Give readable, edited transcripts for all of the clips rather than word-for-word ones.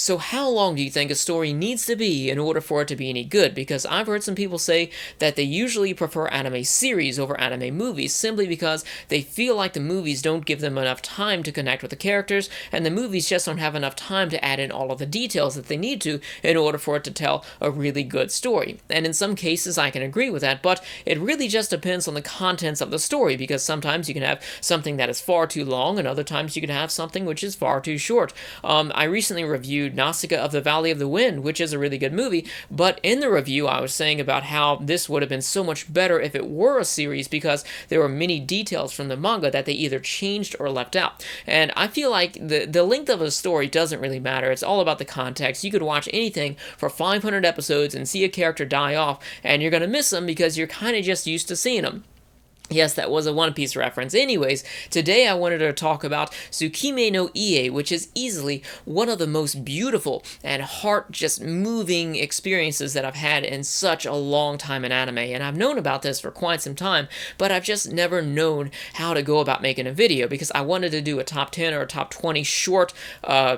So how long do you think a story needs to be in order for it to be any good? Because I've heard some people say that they usually prefer anime series over anime movies simply because they feel like the movies don't give them enough time to connect with the characters, and the movies just don't have enough time to add in all of the details that they need to in order for it to tell a really good story. And in some cases I can agree with that, but it really just depends on the contents of the story, because sometimes you can have something that is far too long and other times you can have something which is far too short. I recently reviewed Nausicaa of the Valley of the Wind, which is a really good movie, but in the review I was saying about how this would have been so much better if it were a series because there were many details from the manga that they either changed or left out. And I feel like the length of a story doesn't really matter. It's all about the context. You could watch anything for 500 episodes and see a character die off, and you're going to miss them because you're kind of just used to seeing them. Yes, that was a One Piece reference. Anyways, today I wanted to talk about Tsukime no Ie, which is easily one of the most beautiful and heart-just-moving experiences that I've had in such a long time in anime. And I've known about this for quite some time, but I've just never known how to go about making a video because I wanted to do a top 10 or a top 20 short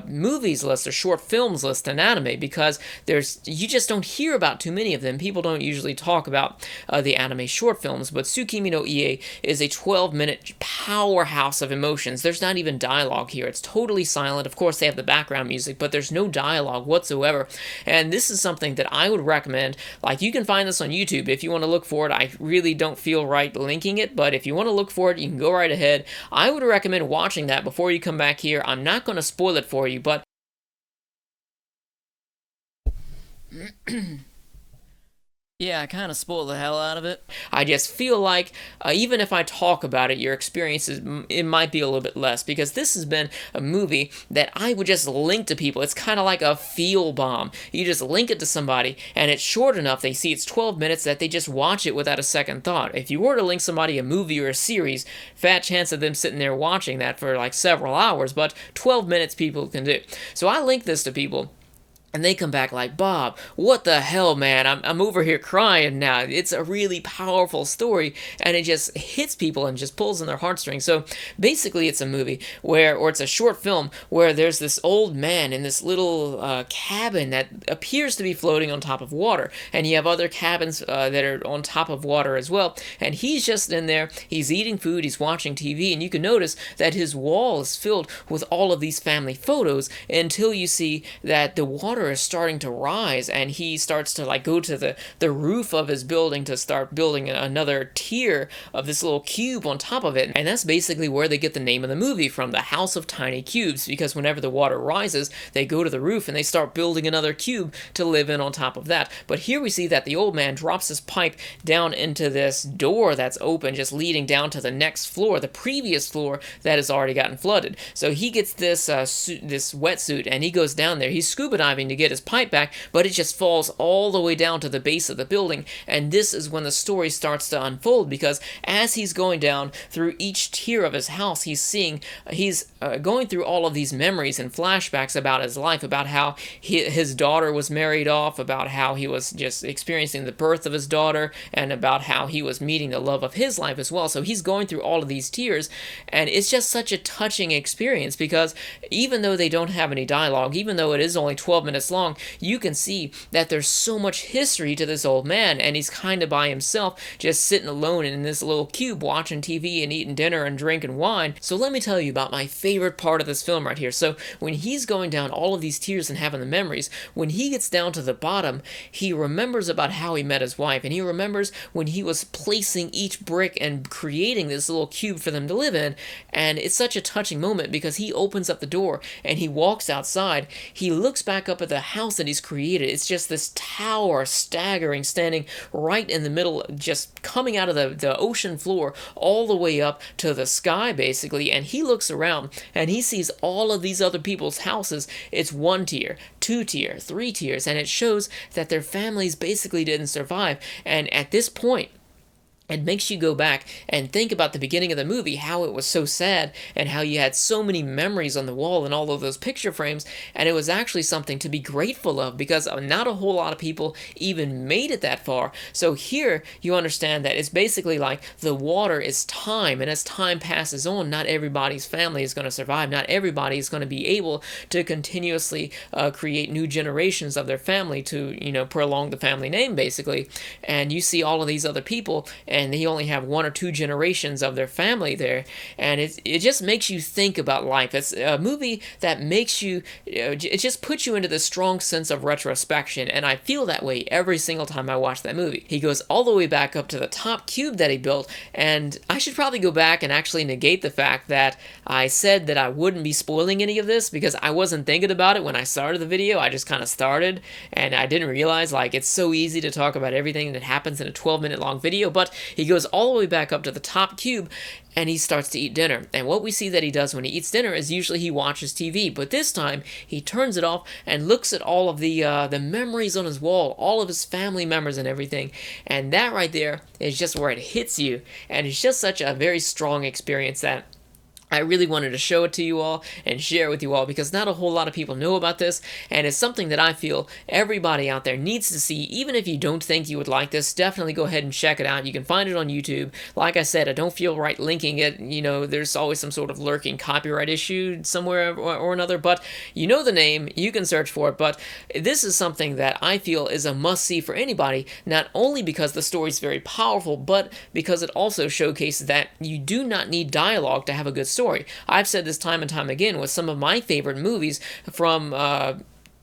movies list or short films list in anime because you just don't hear about too many of them. People don't usually talk about the anime short films, but Tsukime no Ie is a 12-minute powerhouse of emotions. There's not even dialogue here. It's totally silent. Of course, they have the background music, but there's no dialogue whatsoever. And this is something that I would recommend. Like, you can find this on YouTube if you want to look for it. I really don't feel right linking it, but if you want to look for it, you can go right ahead. I would recommend watching that before you come back here. I'm not going to spoil it for you, but yeah, I kind of spoiled the hell out of it. I just feel like even if I talk about it, your experiences, it might be a little bit less, because this has been a movie that I would just link to people. It's kind of like a feel bomb. You just link it to somebody, and it's short enough, they see it's 12 minutes, that they just watch it without a second thought. If you were to link somebody a movie or a series, fat chance of them sitting there watching that for like several hours, but 12 minutes people can do. So I link this to people, and they come back like, Bob, what the hell, man? I'm over here crying now. It's a really powerful story, and it just hits people and just pulls in their heartstrings. So basically, it's a movie or it's a short film where there's this old man in this little cabin that appears to be floating on top of water, and you have other cabins that are on top of water as well. And he's just in there. He's eating food. He's watching TV, and you can notice that his wall is filled with all of these family photos until you see that the water is starting to rise, and he starts to like go to the roof of his building to start building another tier of this little cube on top of it. And that's basically where they get the name of the movie from, the House of Tiny Cubes, because whenever the water rises, they go to the roof and they start building another cube to live in on top of that. But here we see that the old man drops his pipe down into this door that's open, just leading down to the next floor, the previous floor that has already gotten flooded. So he gets this this wetsuit, and he goes down there. He's scuba diving to get his pipe back, but it just falls all the way down to the base of the building. And this is when the story starts to unfold, because as he's going down through each tier of his house, he's going through all of these memories and flashbacks about his life, about how his daughter was married off, about how he was just experiencing the birth of his daughter, and about how he was meeting the love of his life as well. So he's going through all of these tiers, and it's just such a touching experience, because even though they don't have any dialogue, even though it is only 12 minutes long, you can see that there's so much history to this old man, and he's kind of by himself, just sitting alone in this little cube watching TV and eating dinner and drinking wine. So let me tell you about my favorite part of this film right here. So when he's going down all of these tiers and having the memories, when he gets down to the bottom, he remembers about how he met his wife, and he remembers when he was placing each brick and creating this little cube for them to live in. And it's such a touching moment, because he opens up the door and he walks outside. He looks back up at the house that he's created. It's just this tower, staggering, standing right in the middle, just coming out of the ocean floor all the way up to the sky, basically. And he looks around and he sees all of these other people's houses. It's 1 tier, 2 tier, 3 tiers, and it shows that their families basically didn't survive. And at this point, it makes you go back and think about the beginning of the movie, how it was so sad, and how you had so many memories on the wall and all of those picture frames, and it was actually something to be grateful of because not a whole lot of people even made it that far. So here you understand that it's basically like the water is time, and as time passes on, not everybody's family is going to survive. Not everybody is going to be able to continuously create new generations of their family to, prolong the family name, basically. And you see all of these other people, and they only have one or two generations of their family there, and it just makes you think about life. It's a movie that makes you, it just puts you into this strong sense of retrospection, and I feel that way every single time I watch that movie. He goes all the way back up to the top cube that he built, and I should probably go back and actually negate the fact that I said that I wouldn't be spoiling any of this, because I wasn't thinking about it when I started the video. I just kind of started, and I didn't realize, like, it's so easy to talk about everything that happens in a 12-minute long video. But he goes all the way back up to the top cube, and he starts to eat dinner. And what we see that he does when he eats dinner is usually he watches TV, but this time he turns it off and looks at all of the memories on his wall, all of his family members and everything. And that right there is just where it hits you, and it's just such a very strong experience that I really wanted to show it to you all and share it with you all, because not a whole lot of people know about this, and it's something that I feel everybody out there needs to see. Even if you don't think you would like this, definitely go ahead and check it out. You can find it on YouTube. Like I said, I don't feel right linking it. There's always some sort of lurking copyright issue somewhere or another, but you know the name, you can search for it. But this is something that I feel is a must-see for anybody, not only because the story is very powerful, but because it also showcases that you do not need dialogue to have a good story. I've said this time and time again with some of my favorite movies from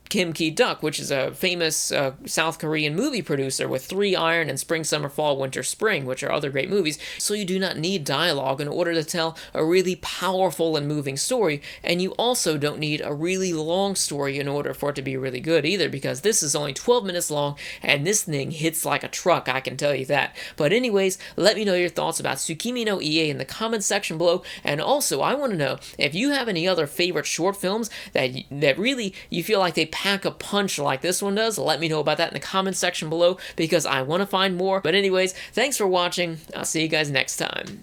Kim Ki-duk, which is a famous South Korean movie producer with 3 Iron and Spring, Summer, Fall, Winter, Spring, which are other great movies. So you do not need dialogue in order to tell a really powerful and moving story, and you also don't need a really long story in order for it to be really good either, because this is only 12 minutes long, and this thing hits like a truck, I can tell you that. But anyways, let me know your thoughts about Tsukimi no Ie in the comments section below, and also I want to know if you have any other favorite short films that really you feel like they pack a punch like this one does. Let me know about that in the comments section below, because I want to find more. But anyways, thanks for watching. I'll see you guys next time.